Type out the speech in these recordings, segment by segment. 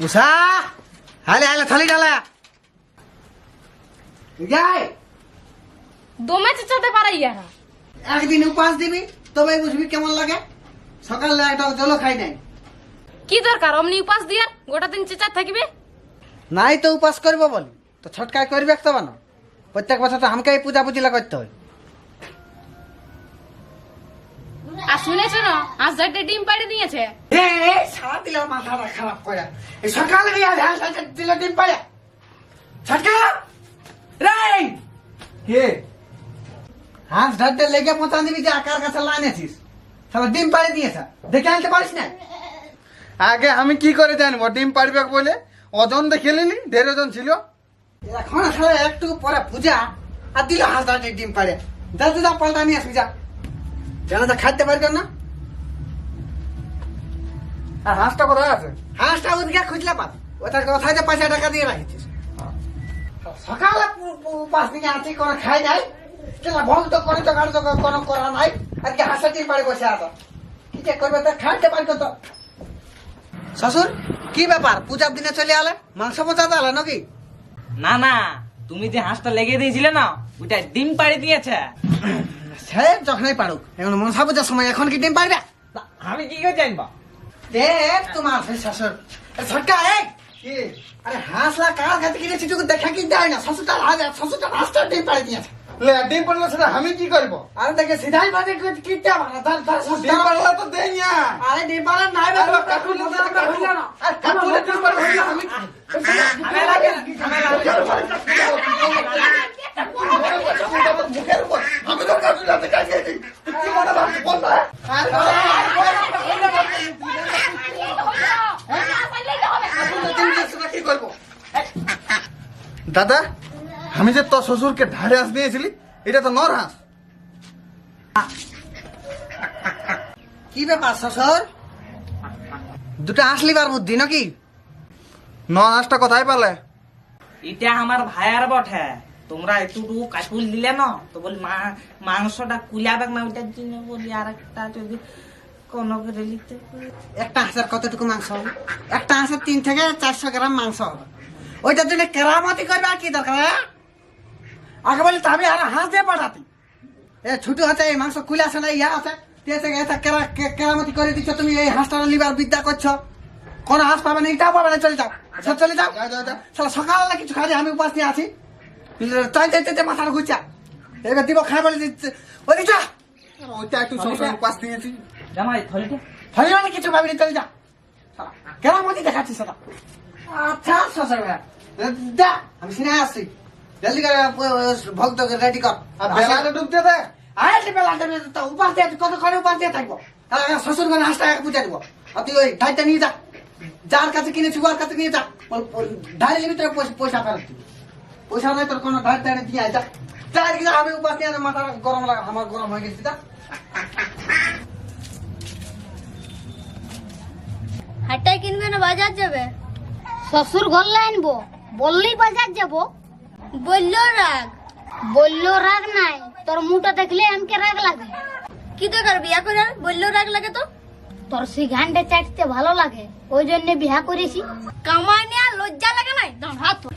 উষা হালে হালে থালি ডালা যাই দমে চেঁচাতে পারে ইয়ারা। একদিন উপাস দিবি তবে বুঝবি কেমন লাগে। সকালে একটা জল খাই নাই। কি দরকার অমনি উপাস দিয়ার? গোটা দিন চেঁচাত থাকবে। নাই তো উপাস করব বলি তো ছটকায় করবে একটা বানো। প্রত্যেক বছর তো আমাকে পূজা পুজিলা করতে হয়। আর শুনেছো না আজ যাইতে ডিম পাড়ি দিয়েছে। সারা দিলা মাথাটা খারাপ করে। এই সকালে দিল ডিম পাড়া ছটকা রে কে হাঁস ধরতে লেগে পৌঁছা দিবি যে আকার কাছে লাইন আছিস। সারা ডিম পাড়ি দিয়েছে দেখে আনতে পারিস না। আগে আমি কি করে জানবো ডিম পাড়বে বলে? ওজন দেখে নিলি 1.5 ওজন ছিল। এখন আসলে একটু পরে পূজা আর দিল হাঁস ধরতে ডিম পাড়ে। যা যা পাল্টা নিয়ে আসবি যা। জানা যা খাইতে পারবেন না। আর হাঁসটা কোথায় আছে? হাঁসটা ওদিকে খুঁজলে পাবি। ওটার কোথায় যে 5 টাকা দিয়ে রাখিছিস। সকালে পাঁচ দিকে আছি কোনো খাই নাই। কেলা ভল তো করে তো গাড়ি তো কোনো করা নাই। আজকে হাঁসের ডিম পাড়ে বসে আছো। কি যে করবে তো খাইতে পারবে তো। শ্বশুর কি ব্যাপার পূজার দিনে চলে আলে? মাংস পচাতে আলে নাকি? না না, তুমি যে হাঁসটা লেগে দিয়েছিলে না ওটা ডিম পাড়ি দিয়েছে। সে যখনই পারুক এখন মনসা পূজার সময় এখন কি ডিম পারবে? আমি কি করে জানবো? দেখ তোমার সেই শ্বশুর ছটকা কি আরে হাঁসলা কার কাছে কিনেছি তুই দেখা কি দেয় না। শ্বশুরটা হাঁসটা ডিম পাড়ে দিয়েছে। ডিম পাড়লে সেটা আমি কি করবো? আরে দেখে সিধাই বাজে কিনতে পারে ডিম পাড়লে তো দেই না। আরে ডিম পাড়া নাই আরে কাকুর ডিম পাড়লে না। আর কাকুর ডিম পাড়লে আমি মুখের উপর আমি তো কাকুর হাতে খাইছি। কি মনে ভাবছি বল না। কি করবো? দাদা আমি যে তোর শ্বশুরকে ঢাড়ে হাঁস দিয়েছিলি এটা তো নর হাঁস। কি ব্যাপার শ্বশুর দুটো হাঁস লিবার বুদ্ধি নাকি? নর হাঁসটা কোথায় পেলে? এটা আমার ভাইয়ার বটে। তোমরা এতটুকু কাকুল দিলে না তো বলি মাংসটা কুলাবে না ওইটার জন্য বলি আর একটা যদি কোনো করে লিখতে একটা হাঁসের কতটুকু মাংস হবে? একটা হাঁসের 3 থেকে 400 গ্রাম মাংস হবে। ওইটার জন্য কেরামতি করবে আর কি দরকার? আগে বলি তো আমি আর হাঁস দিয়ে পাঠাতি। এ ছোট হাতে এই মাংস খুলে আসে না ইয়া আছে কেরামতি করে দিচ্ছ তুমি। এই হাঁসটা লিবার বিদ্যা করছো। কোন হাঁস পাবে না এটাও পাবে না। চলে যাও চলে যাও। সকালে কিছু খাই আমি উপাস নিয়ে আছি। চাইতে মাথার ঘুরছা এবার দিব খাই বলে দিচ্ছে ওই দিচ্ছা ওইটা একটু শ্বশুর পাশ দিয়েছি। জামাই থলিটা হয়ে গেলে কিছু ভাবি চলে যা। কেরামতি দেখাচ্ছি সেটা। আচ্ছা শ্বশুর যা আমি সিনে আসছি। জলদি করে ভক্ত রেডি কর। আর বেলাটা ডুবতে দে। আরে বেলা দেবে তো উপাস দিয়ে কত করে উপাস দিয়ে থাকবো। শ্বশুর ঘরে হাঁসটা বুঝে দেবো। আর তুই ওই ঢাইটা নিয়ে যা। যার কাছে কিনেছি ওর কাছে নিয়ে যা। ঢাই নিবি তোর পয়সা ফেরত দিবি। পয়সা নাই তোর কোনো ঢাই টাইনে দিয়ে যা। যা আমি উপাস দিয়ে মাথা গরম লাগা আমার গরম হয়ে গেছে। যা হাটটায় কিনবে না বাজার যাবে? শ্বশুর ঘর আনবো বললেই বাজার যাব। বললো রাগ নাই তোর মুটা দেখলে আমাকে রাগ লাগে। কি দরকার বিয়া করে বললেও রাগ লাগে তো? তোর সেই ঘানটা চাটতে ভালো লাগে ওই জন্য বিয়া করেছি। কামাই নিয়ে আর লজ্জা লাগে নাই? দাঁড় হাত ধর।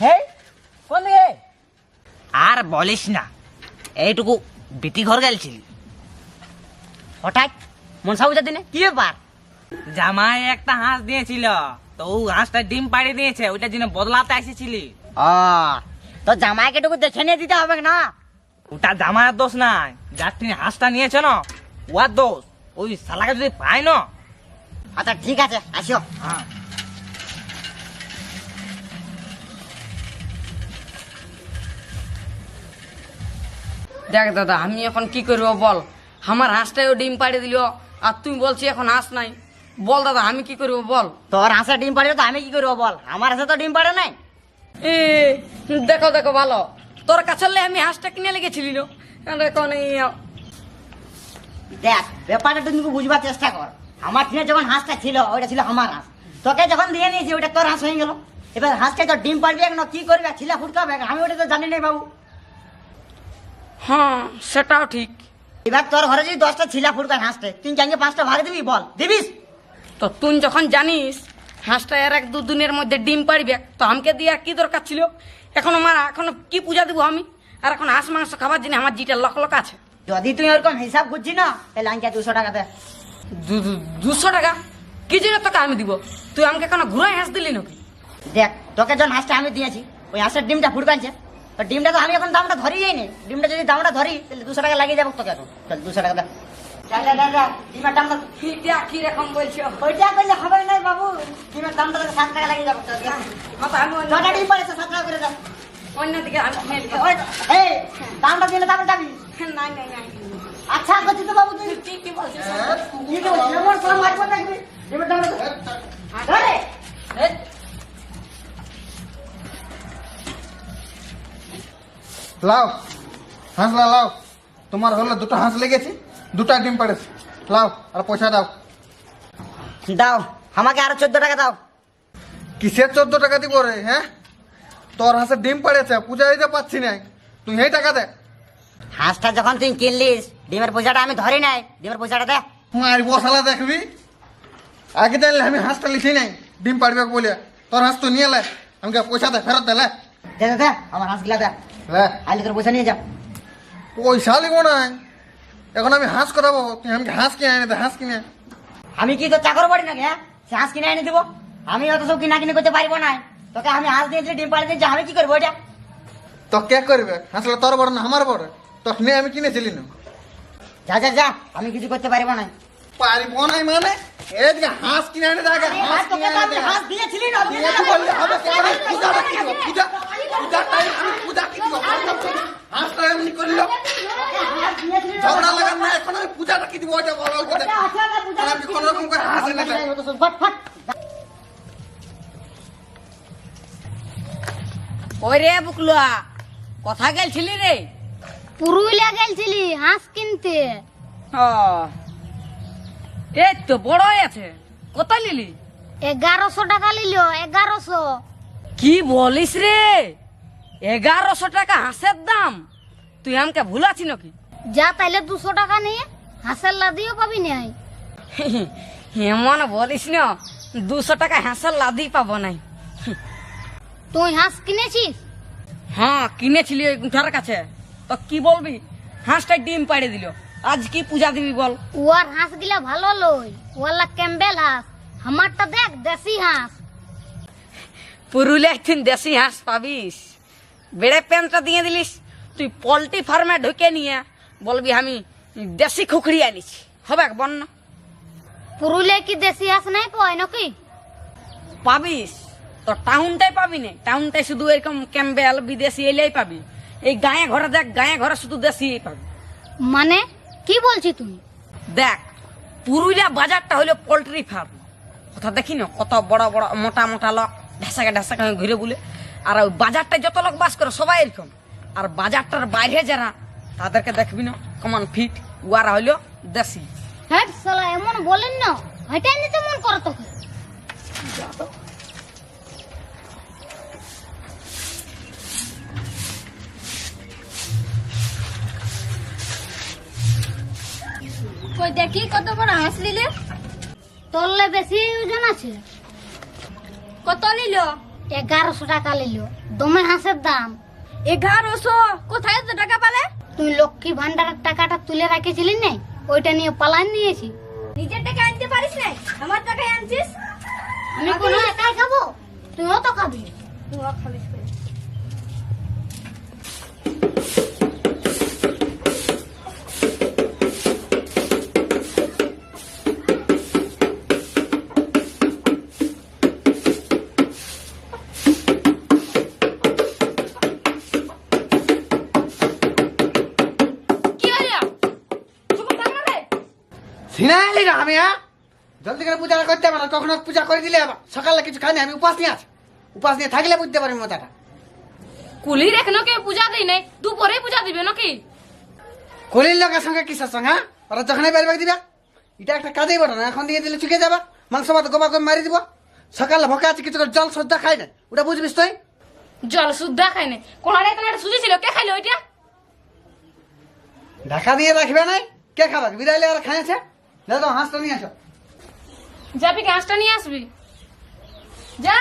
হে কোন দিকে? আর বলিস না, এইটুকু বিটি ঘর গেলছিলি হঠাৎ মনসা পূজার দিনে কি ব্যাপার? জামাই একটা হাঁস দিয়েছিল তো ও হাঁসটা ডিম পাড়ি দিয়েছে ওইটার জন্য বদলাতে এসেছিলি। তো জামাইকে টুকু দেখে নিয়ে দিতে হবে না? ওটা জামাইয়ের দোষ নাই, যার তিনি হাঁসটা নিয়েছে না ওর দোষ। ওই শালাকে যদি পায় না। আচ্ছা ঠিক আছে আসো। হ্যাঁ দেখ দাদা আমি এখন কি করবো বল? আমার হাঁসটাও ডিম পাড়ে দিল আর তুই বলছি এখন হাঁস নাই। বল দাদা আমি কি করবো বল? তোর হাঁসে ডিম পাড়ে তো আমি কি করবো বল? আমার হাঁসে তো ডিম পাড়ে নাই। এ দেখো দেখো ভালো তোর কাছে আমি হাঁসটা কিনে লেগেছিলি এখন দেখ ব্যাপারটা তুই বুঝবার চেষ্টা কর। আমার কিনে যখন হাঁসটা ছিল ওইটা ছিল আমার হাঁস। তোকে যখন দিয়ে নিয়েছি ওইটা তোর হাঁস হয়ে গেল। এবার হাঁসটা তো ডিম পাড়বে না কি করবে ছিলা ফুটকাবে আমি ওটা তো জানি নাই বাবু। হ্যাঁ সেটাও ঠিক। এবার তোর ঘরে যদি 10টা ছিলা ফুটকার হাঁসতে তুই চাইলে 5টা ভাগ দিবি, বল দিবিস? তো তুই যখন জানিস হাঁসটা এর 1-2 দিনের মধ্যে ডিম পাড়বে, তো আমাকে দিয়ে আর কি দরকার ছিল? এখন আমার এখন কি পূজা দিব আমি? আর এখন হাঁস মাংস খাবার জন্য আমার জিটা লক লক আছে। যদি তুই ওরকম হিসাব করছি না তাহলে আঙ্কে 200 টাকা দে। 200 টাকা? কি জন্য তোকে আমি দিব? তুই আমাকে কোনো ঘুরাই হাঁস দিলি নাকি? দেখ তোকে যখন হাঁসটা আমি দিয়েছি ওই হাঁসের ডিমটা ফুটকানছে, তো ডিমটা তো আমি এখন দামটা ধরি যাইনি। ডিমটা যদি দামটা ধরি তাহলে 200 টাকা লাগিয়ে যাবো তোকে। এখন চল 200 টাকা দে। ডিমের দামটা এটা কি রকম বলছো? ওইটা করলে হবে না বাবু, ডিমের দামটা তোকে 7 টাকা লাগিয়ে যাবো। চল যা। আমি ছটা ডিম পড়েছে 7 টাকা করে দাও। অন্যদিকে আমি মেল ওই এই দামটা দিলে তারপরে যাবি। নাই নাই নাই আচ্ছা করছিস তো বাবু তুই। কি বলছিস? কি বলছিস? আমার সব মারবো দেখবি। ডিমের দামটা ধরে লাও হাঁসলা লাও, তোমার হলো 2টা হাঁস লেগেছে, 2টা ডিম পাড়েছে, লাও আর পয়সা দাও। দাও আমাকে আরো 14 টাকা দাও। কিসের 14 টাকা দিব রে? হ্যাঁ, তোর হাঁসে ডিম পাড়েছে, পূজা দিতে পারছি না, তুই এই টাকা দে। হাঁসটা যখন তুই কিনলিস ডিমের পয়সাটা আমি ধরি নাই, ডিমের পয়সাটা দে। আর বসালা দেখবি, আগে জানলে আমি হাঁসটা লিখি নাই ডিম পাড়বে বলে। তোর হাঁস তো নিয়ে লে, আমাকে পয়সা দে, ফেরত দে। লে দে দে দে আমার হাঁসগুলা দে। লে, আইলে তোর পয়সা নিয়ে যা। পয়সা লিখবো না, এখন আমি হাঁস করাবো, তুই আমাকে হাঁস কিনে এনে দে, হাঁস কিনে। আমি কি তো চাকর বাড়ি নাকি? হ্যাঁ, সে হাঁস কিনে এনে দিব? আমি অত সব কিনা কিনে করতে পারবো না। তোকে আমি হাঁস দিয়েছি, ডিম পাড়ে দিয়েছি, আমি কি করবো এটা? তো কে করবে? হাঁসলে তোর বড় না আমার বড়? তোর নিয়ে আমি কিনেছিলি না। যা যা যা, আমি কিছু করতে পারবো না। পারিব নাই মানে এদিকে হাঁস কিনে এনে দেখা, হাঁস কিনে এনে দে। হাঁস দিয়েছিলি না? তুই একটু বললে হবে কি করে? পূজাটা কি দিব? পূজা টাইম আমি পূজা কি দিব? হাঁসটা এমনি করিল ঝগড়া লাগার না, এখন আমি পূজাটা কি দিব ওটা বলো। আমি কোন রকম করে হাঁস এনে দে। ফট ফট। ওই রে বুকলুয়া, কথা গেলছিলি রে? পুরুলিয়া গেলছিলি হাঁস কিনতে। ও এই তো বড় আছে, কত নিলি? 1100 টাকা নিল। 1100। কি বলিস রে? 1100 টাকা হাঁসের দাম? তুই আমাকে ভুলাছি নাকি? যা তাইলে 200 টাকা নিয়ে হাঁসের লাদিও পাবি নাই। এমন বলিস না, 200 টাকা হাঁসের লাদি পাবো নাই। তুই হাঁস কিনেছিস? হ্যাঁ কিনেছিলি ওই গুঠার কাছে। তো কি বলবি, হাঁসটা ডিম পাড়ে দিল, আজ কি পূজা দিবি বল? ওয়ার হাঁস গিলা ভালো লই, ওয়ালা ক্যাম্বেল হাঁস। আমারটা দেখ দেশি হাঁস। পুরুলিয়া একদিন দেশি হাঁস পাবিস। বেড়ে প্যান্টটা দিয়ে দিলিস, তুই পোল্ট্রি ফার্মে ঢুকে নিয়ে বলবি আমি দেশি খুখড়ি আনিছি, হবে বন্য? পুরুলিয়া কি দেশি হাঁস নাই পায় নাকি? পাবিস তো টাউনটাই পাবি না, টাউনটাই শুধু এরকম ক্যাম্বেল বিদেশি এলেই পাবি। এই গায়ে ঘরে দেখ, গায়ে ঘরে শুধু দেশি পাবি। মানে কি বলছি তুই? দেখ পুরুলিয়া বাজারটা হলো পোল্ট্রি ফার্ম। কথা দেখি না, কত বড় বড় মোটা মোটা লোক ঢাসাকে ঢাসাকে ঘুরে বলে। আর ওই বাজারটা যত লোক বাস করে সবাই এরকম। আর বাজারটার বাইরে যারা, তাদেরকে দেখবি না কমান ফিট, ওয়ারা হইলো দেশি। হ্যাঁ শালা এমন বলেন না, হইটাই নিতে মন করে তোকে। কই দেখি কত বড় হাঁস নিলে? তোরলে বেশি ওজন আছে। কত নিল? 1100 টাকা নিল। দমে হাঁসের দাম। 1100? কোথায় এত টাকা পালে? তুই লক্ষ্মী ভান্ডারের টাকাটা তুলে রাখেছিলি না, ওইটা নিয়ে পালান নিয়েছি। নিজের টাকা আনতে পারিস না, আমার টাকায় আনছিস। আমি কোনো একাই খাবো? তুইও তো খাবি। তুইও খাবিস। সিনাইলি না আমি, হ্যাঁ জলদি করে পূজা করতে পারো। কখনো পূজা করে দিলে আবার সকালে কিছু খাই না, আমি উপাস নিয়ে আছি। উপাস নিয়ে থাকলে বুঝতে পারি মজাটা। কুলির এখনো কেউ পূজা দেয় নাই, দুপুরে পূজা দিবে নাকি? কলির লোকের সঙ্গে কিসের সঙ্গে? হ্যাঁ, ওরা যখনই বেরবে দিবে। এটা একটা কাজেই বটে না, এখন দিয়ে দিলে চুকে যাবা। মাংস ভাত গোবা করে মারি দিব। সকালে ভোকা আছে, কিছু করে জল সজ্জা খাই না, ওটা বুঝবিস তুই? জল শুদ্ধা খাই নাই। কোলারে তোমার সুজি ছিল, কে খাইলো ওইটা? ঢাকা দিয়ে রাখবে নাই কে খাবে বিড়াইলে আর খাইছে দাদা হাঁসটা নিয়ে আসো যাবি কি হাঁসটা নিয়ে আসবি যা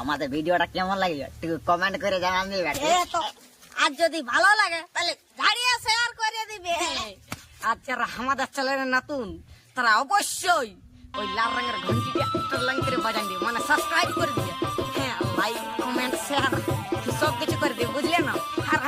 আমাদের ভিডিওটা কেমন লাগলো একটু কমেন্ট করে জানান দিবে আর যদি ভালো লাগে তাহলে দাঁড়িয়ে শেয়ার করে দিবে আর যারা আমাদের চ্যানেলের নতুন তারা অবশ্যই ওই লাল রঙের ঘন্টিটা একটা লাইন করে বাজান দিবে মানে সাবস্ক্রাইব করে দিবে হ্যাঁ লাইক কমেন্ট শেয়ার সব কিছু করে দিবে বুঝলে না আর